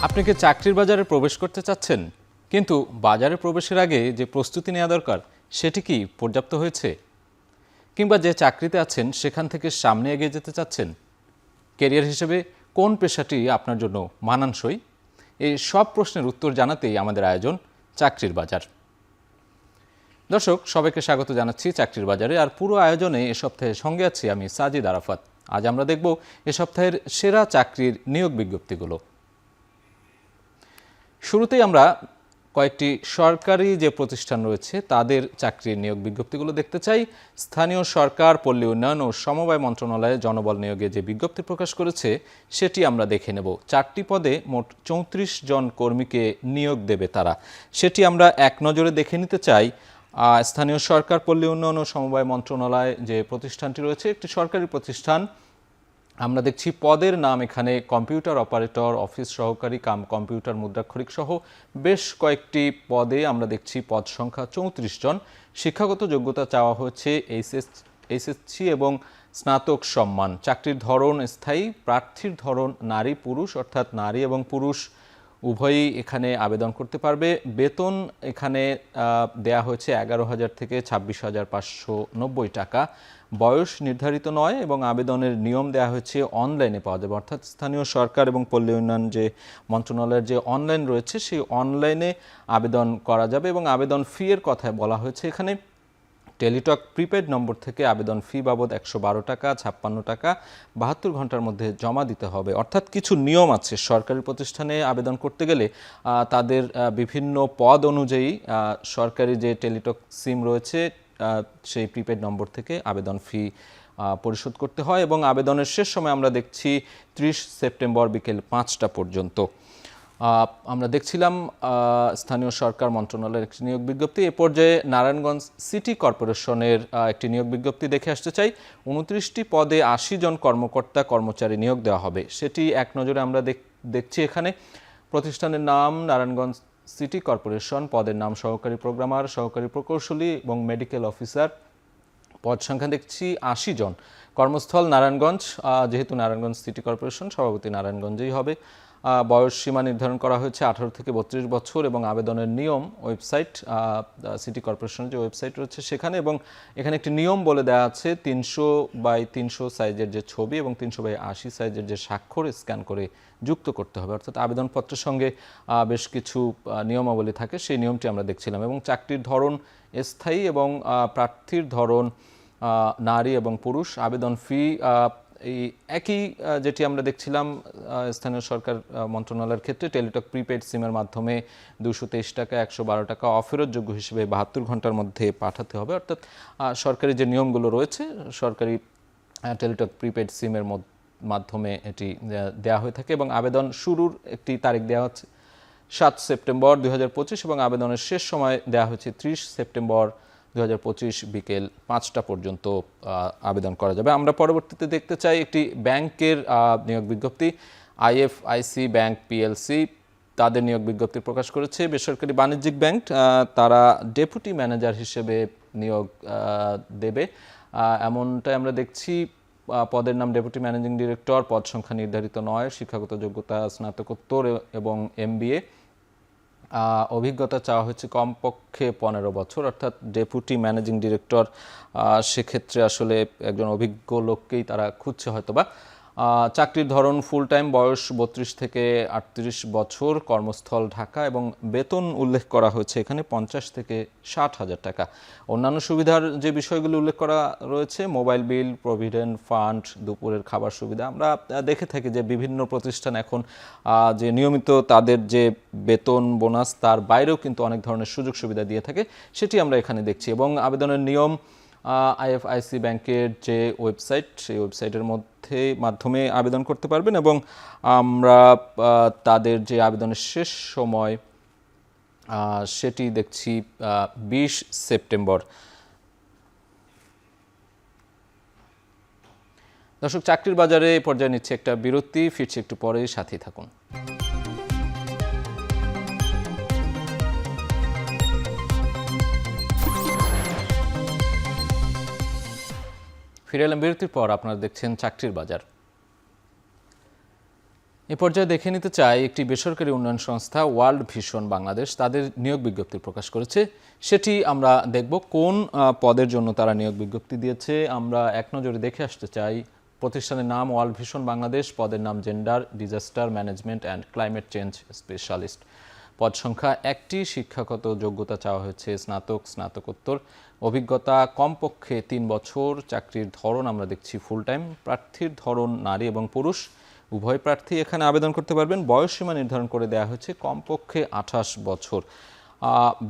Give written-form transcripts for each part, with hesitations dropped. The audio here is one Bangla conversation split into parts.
আপনি কি চাকরির বাজারে প্রবেশ করতে চাচ্ছেন, কিন্তু বাজারে প্রবেশের আগে যে প্রস্তুতি নেওয়া দরকার সেটি কি পর্যাপ্ত হয়েছে? কিংবা যে চাকরিতে আছেন সেখান থেকে সামনে এগিয়ে যেতে চাচ্ছেন? ক্যারিয়ার হিসেবে কোন পেশাটি আপনার জন্য মানানসই? এই সব প্রশ্নের উত্তর জানাতেই আমাদের আয়োজন চাকরির বাজার। দর্শক, সবাইকে স্বাগত জানাচ্ছি চাকরির বাজারে। আর পুরো আয়োজনে এ সপ্তাহে সঙ্গে আছি আমি সাজিদ আরাফাত। আজ আমরা দেখব এ সপ্তাহের সেরা চাকরির নিয়োগ বিজ্ঞপ্তিগুলো। শুরুতেই আমরা কয়েকটি সরকারি যে প্রতিষ্ঠান রয়েছে তাদের চাকরির নিয়োগ বিজ্ঞপ্তিগুলো দেখতে চাই। স্থানীয় সরকার, পল্লী উন্নয়ন ও সমবায় মন্ত্রণালয়ে জনবল নিয়োগে যে বিজ্ঞপ্তি প্রকাশ করেছে সেটি আমরা দেখে নেব। 4টি পদে মোট 34 জন কর্মীকে নিয়োগ দেবে তারা, সেটি আমরা এক নজরে দেখে নিতে চাই। স্থানীয় সরকার, পল্লী উন্নয়ন ও সমবায় মন্ত্রণালয় যে প্রতিষ্ঠানটি রয়েছে, একটি সরকারি প্রতিষ্ঠান। আমরা দেখছি পদের নাম এখানে কম্পিউটার অপারেটর, অফিস সহকারী কাম কম্পিউটার মুদ্রাক্ষরিক সহ বেশ কয়েকটি পদে আমরা দেখছি পদ সংখ্যা 34 জন। শিক্ষাগত যোগ্যতা চাওয়া হচ্ছে এইচএসসি এবং স্নাতক সম্মান। চাকরির ধরন স্থায়ী, প্রার্থীর ধরন নারী পুরুষ, অর্থাৎ নারী এবং পুরুষ উভয়ই এখানে আবেদন করতে পারবে। বেতন এখানে দেয়া হয়েছে 11,000 থেকে 26,590 টাকা। বয়স নির্ধারিত নয় এবং আবেদনের নিয়ম দেওয়া হয়েছে অনলাইনে পাওয়া যাবে, অর্থাৎ স্থানীয় সরকার এবং পল্লী উন্নয়ন যে মন্ত্রণালয়ের যে অনলাইন রয়েছে সেই অনলাইনে আবেদন করা যাবে। এবং আবেদন ফি এর কথায় বলা হয়েছে এখানে টেলিটক প্রিপেড নম্বর থেকে আবেদন ফি বাবদ 112 টাকা, 56 টাকা 72 ঘন্টার মধ্যে জমা দিতে হবে। অর্থাৎ কিছু নিয়ম আছে সরকারি প্রতিষ্ঠানে আবেদন করতে গেলে। তাদের বিভিন্ন পদ অনুযায়ী সরকারি যে টেলিটক সিম রয়েছে সেই প্রিপেড নম্বর থেকে আবেদন ফি পরিশোধ করতে হয়। এবং আবেদনের শেষ সময় আমরা দেখছি 30 সেপ্টেম্বর বিকেল 5টা পর্যন্ত। আমরা দেখছিলাম স্থানীয় সরকার মন্ত্রণালয়ের একটি নিয়োগ বিজ্ঞপ্তি। এ পর্যায়ে নারায়ণগঞ্জ সিটি কর্পোরেশনের একটি নিয়োগ বিজ্ঞপ্তি দেখে আসতে চাই। 29টি পদে 80 জন কর্মকর্তা কর্মচারী নিয়োগ দেওয়া হবে, সেটি এক নজরে আমরা দেখছি এখানে। প্রতিষ্ঠানের নাম নারায়ণগঞ্জ সিটি কর্পোরেশন, পদের নাম সহকারী প্রোগ্রামার, সহকারী প্রকৌশলী এবং মেডিকেল অফিসার। পদ সংখ্যা দেখছি 80 জন। কর্মস্থল নারায়ণগঞ্জ, যেহেতু নারায়ণগঞ্জ সিটি কর্পোরেশন সভাপতি নারায়ণগঞ্জেই হবে। বয়স সীমা নির্ধারণ করা হয়েছে 18 থেকে 32 বছর এবং আবেদনের নিয়ম ওয়েবসাইট, সিটি কর্পোরেশনের যে ওয়েবসাইট রয়েছে সেখানে। এবং এখানে একটি নিয়ম বলে দেওয়া আছে 300x300 সাইজের যে ছবি এবং 300x80 সাইজের যে স্বাক্ষর স্ক্যান করে যুক্ত করতে হবে। অর্থাৎ আবেদনপত্রের সঙ্গে বেশ কিছু নিয়মাবলী থাকে, সেই নিয়মটি আমরা দেখছিলাম। এবং চাকরির ধরন স্থায়ী এবং প্রার্থীর ধরন নারী এবং পুরুষ। আবেদন ফি এই একই যেটি আমরা দেখছিলাম স্থানীয় সরকার মন্ত্রণালয়ের ক্ষেত্রে। টেলিটক প্রিপেড সিমের মাধ্যমে 223 টাকা, 112 টাকা অফেরতযোগ্য হিসেবে 72 ঘন্টার মধ্যে পাঠাতে হবে। অর্থাৎ সরকারি যে নিয়মগুলো রয়েছে সরকারি টেলিটক প্রিপেড সিমের মাধ্যমে এটি দেওয়া হয়ে থাকে। এবং আবেদন শুরুর একটি তারিখ দেওয়া হচ্ছে 7 সেপ্টেম্বর 2025 এবং আবেদনের শেষ সময় দেওয়া হয়েছে 30 সেপ্টেম্বর 2025 বিকেল 5টা পর্যন্ত আবেদন করা যাবে। আমরা পরবর্তীতে দেখতে চাই একটি ব্যাংকের নিয়োগ বিজ্ঞপ্তি। আইএফআইসি ব্যাংক পিএলসি তাদের নিয়োগ বিজ্ঞপ্তি প্রকাশ করেছে। বেসরকারি বাণিজ্যিক ব্যাংক, তারা ডেপুটি ম্যানেজার হিসেবে নিয়োগ দেবে, এমনটাই আমরা দেখছি। পদের নাম ডেপুটি ম্যানেজিং ডিরেক্টর। পদ সংখ্যা নির্ধারিত নয়। শিক্ষাগত যোগ্যতা স্নাতকোত্তর এবং MBA। অভিজ্ঞতা চাওয়া হচ্ছে কমপক্ষে 15 বছর, অর্থাৎ ডেপুটি ম্যানেজিং ডিরেক্টর সেক্ষেত্রে আসলে একজন অভিজ্ঞ লোককেই তারা খুঁজছে হয়তোবা। চাকরির ধরন ফুল টাইম, বয়স 32 থেকে 38 বছর, কর্মস্থল ঢাকা এবং বেতন উল্লেখ করা হয়েছে এখানে 50 থেকে 60,000 টাকা। অন্যান্য সুবিধার যে বিষয়গুলো উল্লেখ করা রয়েছে মোবাইল বিল, প্রভিডেন্ট ফান্ড, দুপুরের খাবার সুবিধা। আমরা দেখে থাকি যে বিভিন্ন প্রতিষ্ঠান এখন যে নিয়মিত তাদের যে বেতন বোনাস তার বাইরেও কিন্তু অনেক ধরনের সুযোগ সুবিধা দিয়ে থাকে, সেটি আমরা এখানে দেখছি। এবং আবেদনের নিয়ম আইএফআইসি ব্যাংকের যে ওয়েবসাইট সেই ওয়েবসাইটের মাধ্যমে আবেদন করতে পারবেন। এবং আমরা তাদের যে আবেদনের শেষ সময় সেটি দেখছি 20 সেপ্টেম্বর। দর্শক, চাকরির বাজারে পর্যায়ে নিচ্ছে একটা বিরতি, ফিরছি একটু পরে, সাথেই থাকুন। ফিরে এলাম বিরতির পর। আপনারা দেখছেন চাকরির বাজার। এ পর্যায়ে দেখে নিতে চাই একটি বেসরকারি উন্নয়ন সংস্থা ওয়ার্ল্ড ভিশন বাংলাদেশ তাদের নিয়োগ বিজ্ঞপ্তি প্রকাশ করেছে। সেটি আমরা দেখব কোন পদের জন্য তারা নিয়োগ বিজ্ঞপ্তি দিয়েছে। আমরা এক নজরে দেখে আসতে চাই। প্রতিষ্ঠানের নাম ওয়ার্ল্ড ভিশন বাংলাদেশ, পদের নাম gender disaster management and climate change specialist. পদ সংখ্যা 1টি। শিক্ষাগত যোগ্যতা চাওয়া হয়েছে স্নাতক, স্নাতকোত্তর, অভিজ্ঞতা কমপক্ষে 3 বছর। চাকরির ধরন আমরা দেখছি ফুল টাইম। প্রার্থীর ধরন নারী এবং পুরুষ উভয় প্রার্থী এখানে আবেদন করতে পারবেন। বয়সসীমা নির্ধারণ করে দেওয়া হয়েছে কমপক্ষে 28 বছর।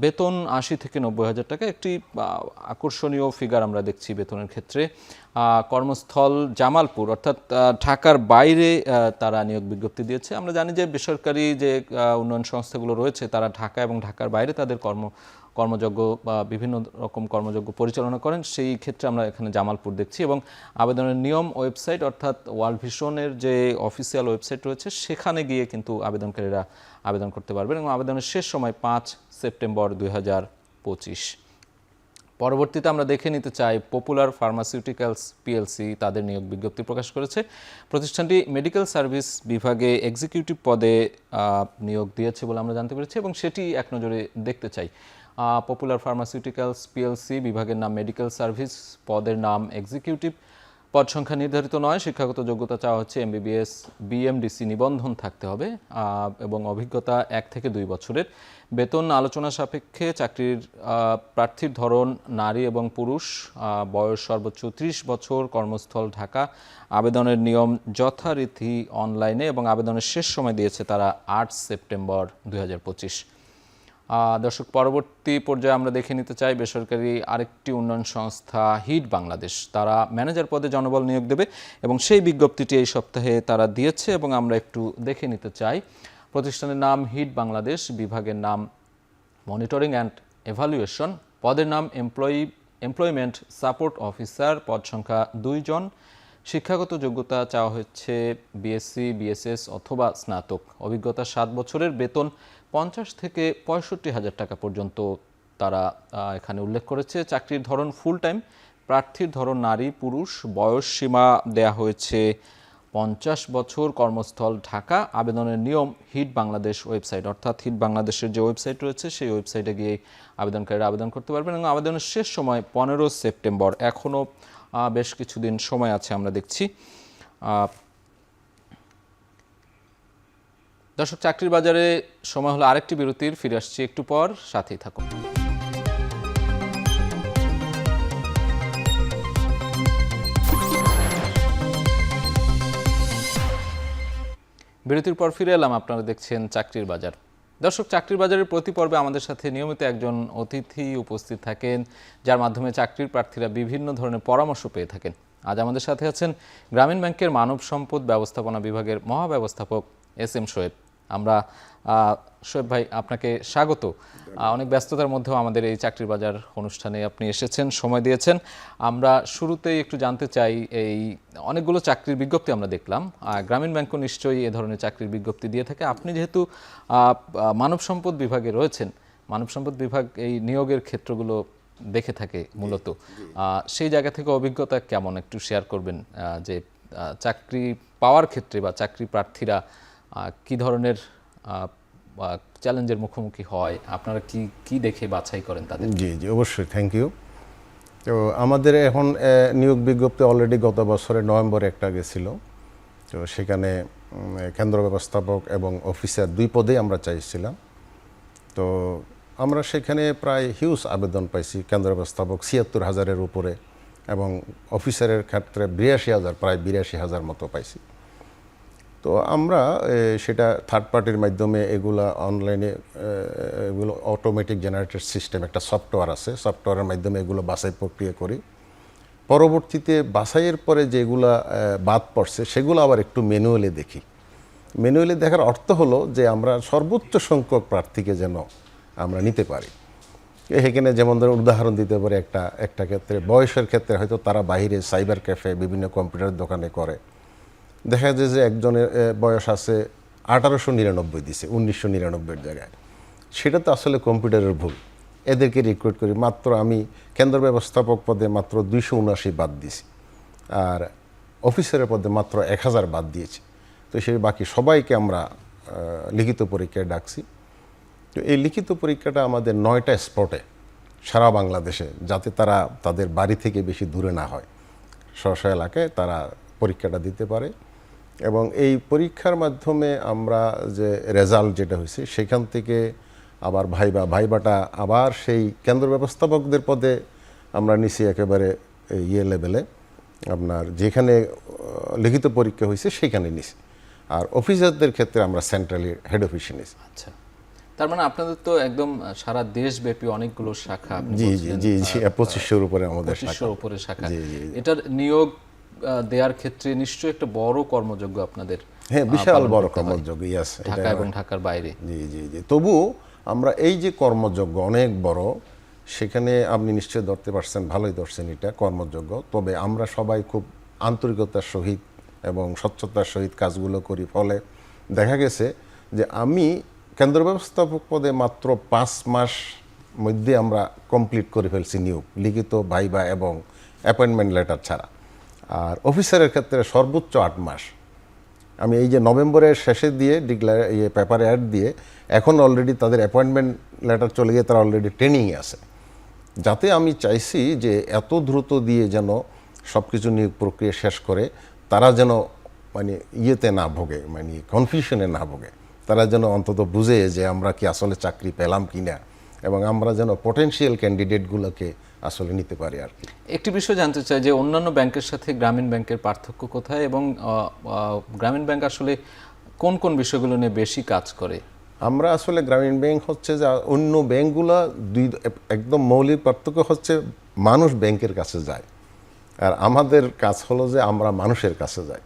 বেতন 80 থেকে 90 হাজার টাকা। একটি আকর্ষণীয় ফিগার আমরা দেখছি বেতনের ক্ষেত্রে। কর্মস্থল জামালপুর, অর্থাৎ ঢাকার বাইরে তারা নিয়োগ বিজ্ঞপ্তি দিয়েছে। আমরা জানি যে বেসরকারি যে উন্নয়ন সংস্থাগুলো রয়েছে তারা ঢাকা এবং ঢাকার বাইরে তাদের কর্মযজ্ঞ বা বিভিন্ন রকম কর্মযজ্ঞ পরিচালনা করেন। সেই ক্ষেত্রে আমরা এখানে জামালপুর দেখছি। এবং আবেদনের নিয়ম ওয়েবসাইট, অর্থাৎ ওয়ার্ল্ড ভিশনের যে অফিসিয়াল ওয়েবসাইট রয়েছে সেখানে গিয়ে কিন্তু আবেদনকারীরা আবেদন করতে পারবেন। এবং আবেদনের শেষ সময় 5 সেপ্টেম্বর 2025। পরবর্তীতে আমরা দেখে নিতে চাই পপুলার ফার্মাসিউটিক্যালস পিএলসি তাদের নিয়োগ বিজ্ঞপ্তি প্রকাশ করেছে। প্রতিষ্ঠানটি মেডিকেল সার্ভিস বিভাগে এক্সিকিউটিভ পদে নিয়োগ দিয়েছে বলে আমরা জানতে পেরেছি এবং সেটি এক নজরে দেখতে চাই। পপুলার ফার্মাসিউটিক্যালস পিএলসি, বিভাগের নাম মেডিকেল সার্ভিস, পদের নাম এক্সিকিউটিভ। পদ সংখ্যা নির্ধারিত নয়। শিক্ষাগত যোগ্যতা চাওয়া হচ্ছে এমবিবিএস বিএমডিসি নিবন্ধন থাকতে হবে এবং অভিজ্ঞতা 1 থেকে 2 বছরের। বেতন আলোচনা সাপেক্ষে। চাকরির প্রার্থীর ধরন নারী এবং পুরুষ। বয়স সর্বোচ্চ 30 বছর। কর্মস্থল ঢাকা। আবেদনের নিয়ম যথারীতি অনলাইনে এবং আবেদনের শেষ সময় দিয়েছে তারা 8 সেপ্টেম্বর 2025। দর্শক, পরবর্তী পর্যায়ে আমরা দেখে নিতে চাই বেসরকারি আরেকটি উন্নয়ন সংস্থা হিট বাংলাদেশ। তারা ম্যানেজার পদে জনবল নিয়োগ দেবে এবং সেই বিজ্ঞপ্তিটি এই সপ্তাহে তারা দিয়েছে এবং আমরা একটু দেখে নিতে চাই। প্রতিষ্ঠানের নাম হিট বাংলাদেশ, বিভাগের নাম মনিটরিং অ্যান্ড এভালুয়েশন, পদের নাম এমপ্লয়মেন্ট সাপোর্ট অফিসার, পদ সংখ্যা 2 জন। শিক্ষাগত যোগ্যতা চাওয়া হচ্ছে বিএসসি বিএসএস অথবা স্নাতক। অভিজ্ঞতা 7 বছরের। বেতন 50 থেকে 65 হাজার টাকা পর্যন্ত তারা এখানে উল্লেখ করেছে। চাকরির ধরন ফুল টাইম। প্রার্থীর ধরন নারী পুরুষ। বয়স সীমা দেয়া হয়েছে 50 বছর। কর্মস্থল ঢাকা। আবেদনের নিয়ম হিট বাংলাদেশ ওয়েবসাইট, অর্থাৎ হিট বাংলাদেশের যে ওয়েবসাইট রয়েছে সেই ওয়েবসাইটে গিয়ে আবেদনকারীরা আবেদন করতে পারবেন এবং আবেদনের শেষ সময় 15 সেপ্টেম্বর। এখনও বেশ কিছুদিন সময় আছে আমরা দেখছি। দর্শক, চাকরির বাজারে সময় হলো আরেকটি বিরতির। ফিরে আসছি একটু পর, সাথেই থাকুন। বিরতির পর ফিরে এলাম। আপনারা দেখছেন চাকরির বাজার। দর্শক, চাকরির বাজারের প্রতি পর্বে আমাদের সাথে নিয়মিত একজন অতিথি উপস্থিত থাকেন, যার মাধ্যমে চাকরির প্রার্থীরা বিভিন্ন ধরনের পরামর্শ পেয়ে থাকেন। আজ আমাদের সাথে আছেন গ্রামীণ ব্যাংকের মানব সম্পদ ব্যবস্থাপনা বিভাগের মহাব্যবস্থাপক এস.এম. শোয়েব। আমরা শোয়েব ভাই, আপনাকে স্বাগত। অনেক ব্যস্ততার মধ্যেও আমাদের এই চাকরির বাজার অনুষ্ঠানে আপনি এসেছেন, সময় দিয়েছেন। আমরা শুরুতেই একটু জানতে চাই, এই অনেকগুলো চাকরির বিজ্ঞপ্তি আমরা দেখলাম, গ্রামীণ ব্যাংকও নিশ্চয়ই এ ধরনের চাকরির বিজ্ঞপ্তি দিয়ে থাকে। আপনি যেহেতু মানব সম্পদ বিভাগে রয়েছেন, মানব সম্পদ বিভাগ এই নিয়োগের ক্ষেত্রগুলো দেখে থাকে মূলত, সেই জায়গা থেকে অভিজ্ঞতা কেমন একটু শেয়ার করবেন, যে চাকরি পাওয়ার ক্ষেত্রে বা চাকরি প্রার্থীরা কি ধরনের চ্যালেঞ্জের মুখোমুখি হয়, আপনারা কি দেখে বাছাই করেন তাদের? জি জি, অবশ্যই, থ্যাংক ইউ। তো আমাদের এখন নিয়োগ বিজ্ঞপ্তি অলরেডি গত বছরের নভেম্বরে একটা গেছিল। তো সেখানে কেন্দ্র ব্যবস্থাপক এবং অফিসার 2 পদেই আমরা চাইছিলাম। তো আমরা সেখানে প্রায় হিউজ আবেদন পাইছি। কেন্দ্র ব্যবস্থাপক ৭৬,০০০-এর উপরে এবং অফিসারের ক্ষেত্রে ৮২,০০০, প্রায় ৮২,০০০ মতো পাইছি। তো আমরা সেটা থার্ড পার্টির মাধ্যমে এগুলা অনলাইনে, এগুলো অটোমেটিক জেনারেটেড সিস্টেম, একটা সফটওয়্যার আছে, সফটওয়্যারের মাধ্যমে এগুলো বাছাই প্রক্রিয়া করি। পরবর্তীতে বাছাইয়ের পরে যেগুলা বাদ পড়ছে সেগুলো আবার একটু ম্যানুয়ালি দেখি। ম্যানুয়ালি দেখার অর্থ হলো যে আমরা সর্বোচ্চ সংখ্যক প্রার্থীকে যেন আমরা নিতে পারি। এখানে যেমন ধরুন উদাহরণ দিতে পারে, একটা ক্ষেত্রে বয়সের ক্ষেত্রে হয়তো তারা বাইরে সাইবার ক্যাফে বিভিন্ন কম্পিউটার দোকানে করে, দেখা যায় যে একজনের বয়স আছে 1899 দিছে 1999-এর জায়গায়। সেটা তো আসলে কম্পিউটারের ভুল। এদেরকে রিক্রুট করি। মাত্র আমি কেন্দ্র ব্যবস্থাপক পদে মাত্র 279 বাদ দিয়েছি, আর অফিসারের পদে মাত্র 1000 বাদ দিয়েছি। তো সেই বাকি সবাইকে আমরা লিখিত পরীক্ষায় ডাকছি। তো এই লিখিত পরীক্ষাটা আমাদের 9টা স্পটে সারা বাংলাদেশে, যাতে তারা তাদের বাড়ি থেকে বেশি দূরে না হয়, স্ব এলাকায় তারা পরীক্ষাটা দিতে পারে। এবং এই পরীক্ষার মাধ্যমে আমরা যে রেজাল্ট যেটা হয়েছে সেখান থেকে আবার ভাইবাটা আবার সেই কেন্দ্র ব্যবস্থাপকদের পদে আমরা নিছি একেবারে লেভেলে, আপনার যেখানে লিখিত পরীক্ষা হয়েছে সেখানে নিছি। আর অফিসারদের ক্ষেত্রে আমরা সেন্ট্রালি হেড অফিসে নিছি। আচ্ছা, তার মানে আপনাদের তো একদম সারা দেশব্যাপী অনেকগুলো শাখা। জি জি জি জি 2500-র উপরে আমাদের শাখা। 2500-র উপরে শাখা। এটার নিয়োগ দেওয়ার ক্ষেত্রে নিশ্চয়ই একটা বড় কর্মযজ্ঞ আপনাদের। হ্যাঁ, বিশাল বড় কর্মযজ্ঞ, ইয়াস, ঢাকা এবং ঢাকার বাইরে। জি জি জি তবু আমরা এই যে কর্মযজ্ঞ অনেক বড়, সেখানে আপনি নিশ্চয়ই ধরতে পারছেন, ভালোই ধরছেন এটা কর্মযজ্ঞ। তবে আমরা সবাই খুব আন্তরিকতার সহিত এবং স্বচ্ছতার সহিত কাজগুলো করি। ফলে দেখা গেছে যে আমি কেন্দ্র ব্যবস্থাপক পদে মাত্র 5 মাস মধ্যে আমরা কমপ্লিট করে ফেলছি নিয়োগ, লিখিত ভাইবা এবং অ্যাপয়েন্টমেন্ট লেটার ছাড়া। আর অফিসারের ক্ষেত্রে সর্বোচ্চ 8 মাস। আমি এই যে নভেম্বরের শেষে দিয়ে পেপারে অ্যাড দিয়ে এখন অলরেডি তাদের অ্যাপয়েন্টমেন্ট লেটার চলে গিয়ে তারা অলরেডি ট্রেনিংয়ে আছে। যাতে আমি চাইছি যে এত দ্রুত দিয়ে যেন সব কিছু নিয়োগ প্রক্রিয়া শেষ করে তারা যেন মানে ইয়েতে না ভোগে, মানে কনফিউশনে না ভোগে। তারা যেন অন্তত বুঝে যে আমরা কি আসলে চাকরি পেলাম কি না, এবং আমরা যেন পটেনশিয়াল ক্যান্ডিডেটগুলোকে আসলে নিতে পারি আর কি। একটি বিষয় জানতে চাই যে অন্যান্য ব্যাংকের সাথে গ্রামীণ ব্যাংকের পার্থক্য কোথায়, এবং গ্রামীণ ব্যাংক আসলে কোন কোন বিষয়গুলো নিয়ে বেশি কাজ করে? আমরা আসলে গ্রামীণ ব্যাংক হচ্ছে যে অন্য ব্যাংকগুলো একদম মৌলিক পার্থক্য হচ্ছে মানুষ ব্যাংকের কাছে যায়, আর আমাদের কাজ হলো যে আমরা মানুষের কাছে যাই।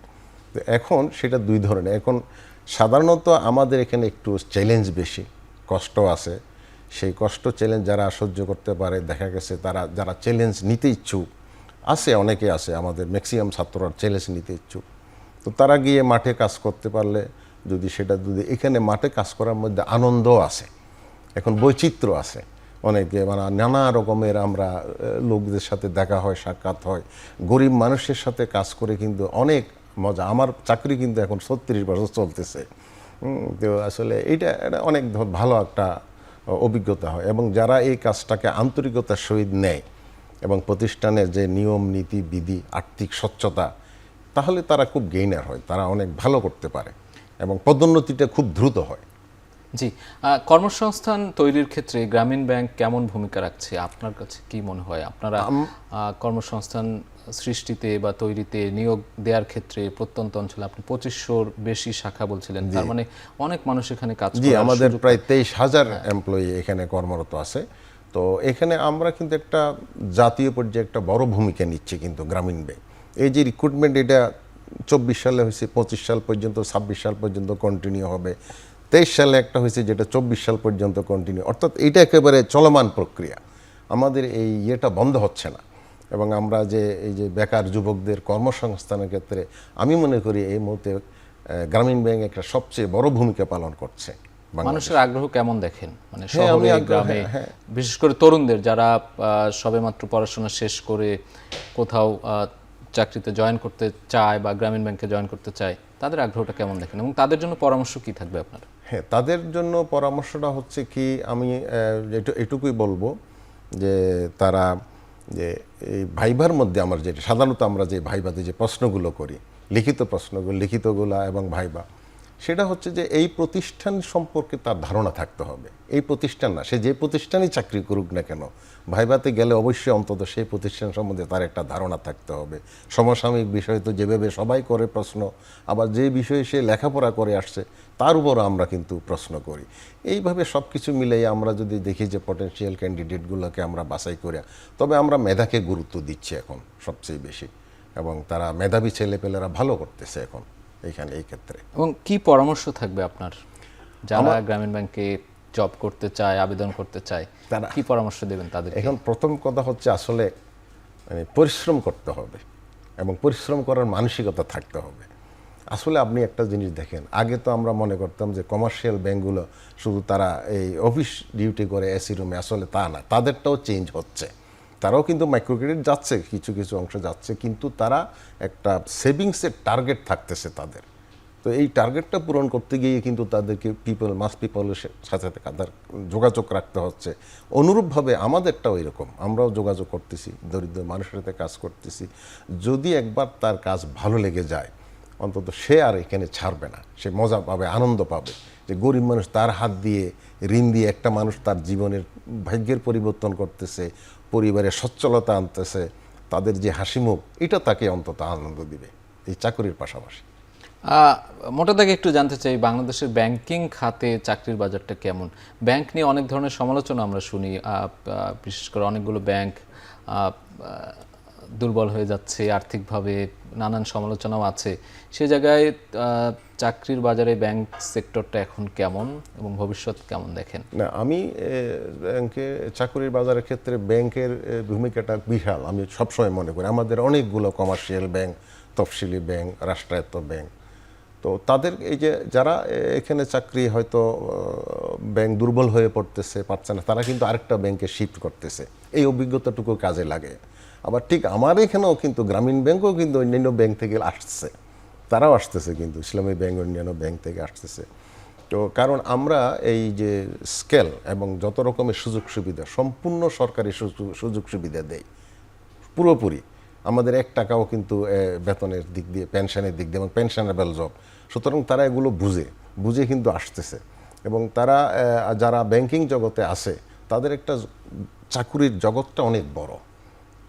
তো এখন সেটা দুই ধরনের। এখন সাধারণত আমাদের এখানে একটু চ্যালেঞ্জ বেশি, কষ্ট আছে। সেই কষ্ট চ্যালেঞ্জ যারা সহ্য করতে পারে, দেখা গেছে তারা যারা চ্যালেঞ্জ নিতে ইচ্ছুক আছে, অনেকে আছে, আমাদের ম্যাক্সিমাম ছাত্ররা চ্যালেঞ্জ নিতে ইচ্ছুক। তো তারা গিয়ে মাঠে কাজ করতে পারলে যদি এখানে মাঠে কাজ করার মধ্যে আনন্দ আছে, এখন বৈচিত্র্য আছে অনেকে, মানে নানা রকমের আমরা লোকদের সাথে দেখা হয়, সাক্ষাৎ হয়, গরিব মানুষের সাথে কাজ করে কিন্তু অনেক মজা। আমার চাকরি কিন্তু এখন 36 বছর চলতেছে। তো আসলে এটা অনেক ভালো একটা অভিজ্ঞতা হয়, এবং যারা এই কাজটাকে আন্তরিকতার সহিত নেয় এবং প্রতিষ্ঠানের যে নিয়ম নীতি বিধি, আর্থিক স্বচ্ছতা, তাহলে তারা খুব গেইনার হয়, তারা অনেক ভালো করতে পারে এবং পদোন্নতিটা খুব দ্রুত হয়। জি, কর্মসংস্থান তৈরির ক্ষেত্রে গ্রামীণ ব্যাংক কেমন ভূমিকা রাখছে আপনার কাছে কি মনে হয়? আপনারা কর্মসংস্থান সৃষ্টিতে বা তৈরিতে, নিয়োগ দেওয়ার ক্ষেত্রে প্রত্যন্ত অঞ্চলে আপনি 2500-র বেশি শাখা বলছিলেন, তার মানে অনেক মানুষ এখানে কাজ করে। জি, আমাদের প্রায় 23,000 এমপ্লয়ি এখানে কর্মরত আছে। তো এখানে আমরা কিন্তু একটা জাতীয় পর্যায়ে একটা বড় ভূমিকা নিচ্ছি কিন্তু গ্রামীণ ব্যাংক। এই যে রিক্রুটমেন্ট, এটা 24 সালে হয়েছে, 25 সাল পর্যন্ত, 26 সাল পর্যন্ত কন্টিনিউ হবে, 23 সালে একটা হয়েছে যেটা 24 সাল পর্যন্ত কন্টিনিউ। অর্থাৎ এইটা একেবারে চলমান প্রক্রিয়া, আমাদের এই ইয়েটা বন্ধ হচ্ছে না। এবং আমরা যে এই যে বেকার যুবকদের কর্মসংস্থানের ক্ষেত্রে আমি মনে করি এই মুহূর্তে গ্রামীণ ব্যাংক একটা সবচেয়ে বড় ভূমিকা পালন করছে। মানুষের আগ্রহ কেমন দেখেন, মানে শহরে গ্রামে, বিশেষ করে তরুণদের যারা সবেমাত্র পড়াশোনা শেষ করে কোথাও চাকরিতে জয়েন করতে চায় বা গ্রামীণ ব্যাংকে জয়েন করতে চায়, তাদের আগ্রহটা কেমন দেখেন এবং তাদের জন্য পরামর্শ কি থাকবে আপনার? হ্যাঁ, তাদের জন্য পরামর্শটা হচ্ছে কি, আমি এটুকুই বলবো যে তারা যে এই ভাইবার মধ্যে আমার যেটা সাধারণত আমরা যে ভাইবাতে যে প্রশ্নগুলো করি, লিখিত প্রশ্নগুলো, লিখিতগুলা এবং ভাইবা, সেটা হচ্ছে যে এই প্রতিষ্ঠান সম্পর্কে তার ধারণা থাকতে হবে। এই প্রতিষ্ঠান না, সে যে প্রতিষ্ঠানই চাকরি করুক না কেন, ভাইবাতে গেলে অবশ্যই অন্তত সেই প্রতিষ্ঠান সম্বন্ধে তার একটা ধারণা থাকতে হবে। সমসাময়িক বিষয় তো যেভাবে সবাই করে প্রশ্ন, আবার যে বিষয়ে সে লেখাপড়া করে আসছে তার উপরও আমরা কিন্তু প্রশ্ন করি। এইভাবে সব কিছু মিলিয়ে আমরা যদি দেখি যে পটেনশিয়াল ক্যান্ডিডেটগুলোকে আমরা বাছাই করে, তবে আমরা মেধাকে গুরুত্ব দিচ্ছি এখন সবচেয়ে বেশি, এবং তারা মেধাবী ছেলেপেলেরা ভালো করতেছে এখন এইখানে এই ক্ষেত্রে। এবং কি পরামর্শ থাকবে আপনার যারা গ্রামীণ ব্যাংকে জব করতে চায়, আবেদন করতে চায়, তারা কি পরামর্শ দেবেন তাদের? এখন প্রথম কথা হচ্ছে আসলে মানে পরিশ্রম করতে হবে এবং পরিশ্রম করার মানসিকতা থাকতে হবে। আসলে আপনি একটা জিনিস দেখেন, আগে তো আমরা মনে করতাম যে কমার্শিয়াল ব্যাংকগুলো শুধু তারা এই অফিস ডিউটি করে এসি রুমে, আসলে তা না, তাদেরটাও চেঞ্জ হচ্ছে। তারাও কিন্তু মাইক্রো ক্রেডিট যাচ্ছে, কিছু কিছু অংশ যাচ্ছে, কিন্তু তারা একটা সেভিংসের টার্গেট থাকতেছে তাদের, তো এই টার্গেটটা পূরণ করতে গিয়ে কিন্তু তাদেরকে পিপলের সাথে তাদের যোগাযোগ রাখতে হচ্ছে। অনুরূপভাবে আমাদেরটাও এরকম, আমরাও যোগাযোগ করতেছি, দরিদ্র মানুষের সাথে কাজ করতেছি। যদি একবার তার কাজ ভালো লেগে যায়, অন্তত সে আর এখানে ছাড়বে না, সে মজা পাবে, আনন্দ পাবে যে গরিব মানুষ তার হাত দিয়ে ঋণ দিয়ে একটা মানুষ তার জীবনের ভাগ্যের পরিবর্তন করতেছে, পরিবারের সচ্ছলতা আনতেছে, তাদের যে হাসিমুখ, এটা তাকে অন্তত আনন্দ দিবে এই চাকরির পাশাপাশি। মোটা দাগে একটু জানতে চাই, বাংলাদেশের ব্যাংকিং খাতে চাকরির বাজারটা কেমন? ব্যাংক নিয়ে অনেক ধরনের সমালোচনা আমরা শুনি, বিশেষ করে অনেকগুলো ব্যাংক দুর্বল হয়ে যাচ্ছে আর্থিকভাবে, নানান সমালোচনাও আছে। সে জায়গায় চাকরির বাজারে ব্যাংক সেক্টরটা এখন কেমন এবং ভবিষ্যৎ কেমন দেখেন? না, আমি ব্যাংকে চাকরির বাজারের ক্ষেত্রে ব্যাংকের ভূমিকাটা বিশাল, আমি সবসময় মনে করি। আমাদের অনেকগুলো কমার্শিয়াল ব্যাংক, তফসিলি ব্যাংক, রাষ্ট্রায়ত্ত ব্যাংক, তো তাদের এই যে যারা এখানে চাকরি হয়তো ব্যাংক দুর্বল হয়ে পারছে না, তারা কিন্তু আরেকটা ব্যাংকে শিফট করতেছে, এই অভিজ্ঞতাটুকু কাজে লাগে। আবার ঠিক আমার এখানেও কিন্তু গ্রামীণ ব্যাংকও কিন্তু অন্যান্য ব্যাংক থেকে আসছে, তারাও আসতেছে, কিন্তু ইসলামী ব্যাংক অন্যান্য ব্যাংক থেকে আসতেছে। তো কারণ আমরা এই যে স্কেল এবং যত রকমের সুযোগ সুবিধা, সম্পূর্ণ সরকারি সুযোগ সুবিধা দেয় পুরোপুরি, আমাদের 1 টাকাও কিন্তু বেতনের দিক দিয়ে, পেনশনের দিক দিয়ে, এবং পেনশনেবল জব, সুতরাং তারা এগুলো বুঝে কিন্তু আসতেছে। এবং তারা যারা ব্যাংকিং জগতে আছে, তাদের একটা চাকুরির জগৎটা অনেক বড়,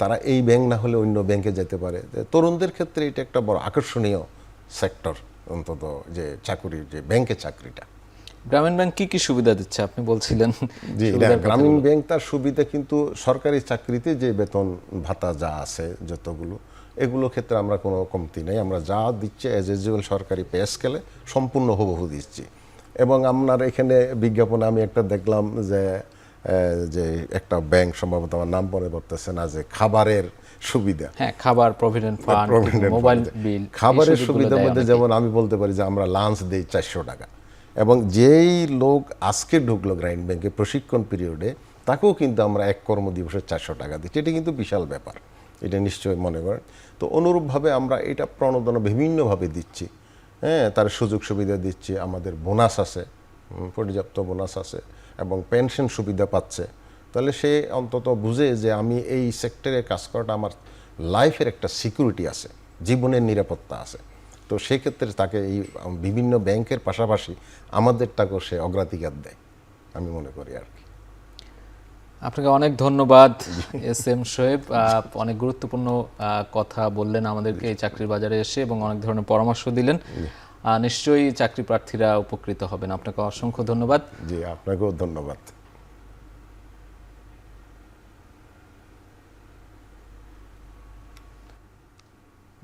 তারা এই ব্যাংক না হলে অন্য ব্যাংকে যেতে পারে। তরুণদের ক্ষেত্রে এটা একটা বড় আকর্ষণীয় সেক্টর, অন্তত যে চাকুরির, যে ব্যাংকে চাকরিটা। গ্রামীণ ব্যাংক কি কি সুবিধা দিচ্ছে আপনি বলছিলেন? জি, গ্রামীণ ব্যাংক তার সুবিধা কিন্তু সরকারি চাকরিতে যে বেতন ভাতা যা আছে যতগুলো, এগুলো ক্ষেত্রে আমরা কোনো কমতি নেই, আমরা যা দিচ্ছি অ্যাজ ইউজুয়াল সরকারি পে স্কেলে সম্পূর্ণ হুবহু দিচ্ছি। এবং আপনার এখানে বিজ্ঞাপনে আমি একটা দেখলাম যে একটা ব্যাংক, সম্ভবত আমার নাম মনে পড়তেছে না, যে খাবারের সুবিধা, হ্যাঁ, খাবার, প্রভিডেন্ট ফান্ড, মোবাইল বিল, খাবারের সুবিধার মধ্যে যেমন আমি বলতে পারি যে আমরা লাঞ্চ দিই 400 টাকা, এবং যেই লোক আজকে ঢুকলো গ্রামীণ ব্যাংকে প্রশিক্ষণ পিরিয়ডে, তাকেও কিন্তু আমরা 1 কর্মদিবসে 400 টাকা দিচ্ছি। এটা কিন্তু বিশাল ব্যাপার, এটা নিশ্চয়ই মনে করেন। তো অনুরূপভাবে আমরা এটা প্রণোদনা বিভিন্নভাবে দিচ্ছি, হ্যাঁ, তার সুযোগ সুবিধা দিচ্ছি, আমাদের বোনাস আছে, পর্যাপ্ত বোনাস আছে, এবং পেনশন সুবিধা পাচ্ছে। তাহলে সে অন্তত বুঝে যে আমি এই সেক্টরে কাজ করাটা আমার লাইফের একটা সিকিউরিটি আছে, জীবনের নিরাপত্তা আছে। তো সেক্ষেত্রে তাকে এই বিভিন্ন ব্যাংকের পাশাপাশি আমাদেরটাকেও সে অগ্রাধিকার দেয়, আমি মনে করি আর কি। আপনাকে অনেক ধন্যবাদ এস.এম. শোয়েব, অনেক গুরুত্বপূর্ণ কথা বললেন আমাদেরকে এই চাকরির বাজারে এসে, এবং অনেক ধরনের পরামর্শ দিলেন। নিশ্চয়ই চাকরি প্রার্থীরা উপকৃত হবেন। আপনাকে অসংখ্য ধন্যবাদ। জি, আপনাকেও ধন্যবাদ।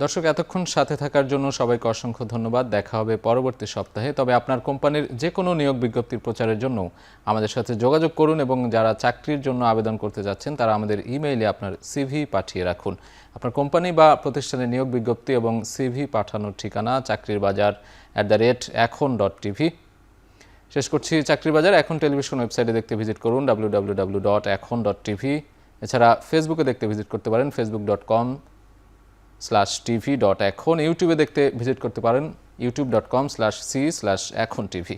দর্শক, এতক্ষণ সাথে থাকার জন্য সবাইকে অসংখ্য ধন্যবাদ। দেখা হবে পরবর্তী সপ্তাহে। তবে আপনার কোম্পানির যে কোনো নিয়োগ বিজ্ঞপ্তির প্রচারের জন্য আমাদের সাথে যোগাযোগ করুন, এবং যারা চাকরির জন্য আবেদন করতে যাচ্ছেন তারা আমাদের ইমেইলে আপনার সিভি পাঠিয়ে রাখুন। আপনার কোম্পানি বা প্রতিষ্ঠানের নিয়োগ বিজ্ঞপ্তি এবং সিভি পাঠানোর ঠিকানা চাকরিরবাজার@এখন.tv। শেষ করছি চাকরির বাজার। এখন টেলিভিশন ওয়েবসাইটে দেখতে ভিজিট করুন www.এখন.tv। এছাড়া ফেসবুকে দেখতে ভিজিট করতে পারেন facebook.com/tv.এখন। ইউটিউবে দেখতে ভিজিট করতে পারেন youtube.com/c/ekhon.tv।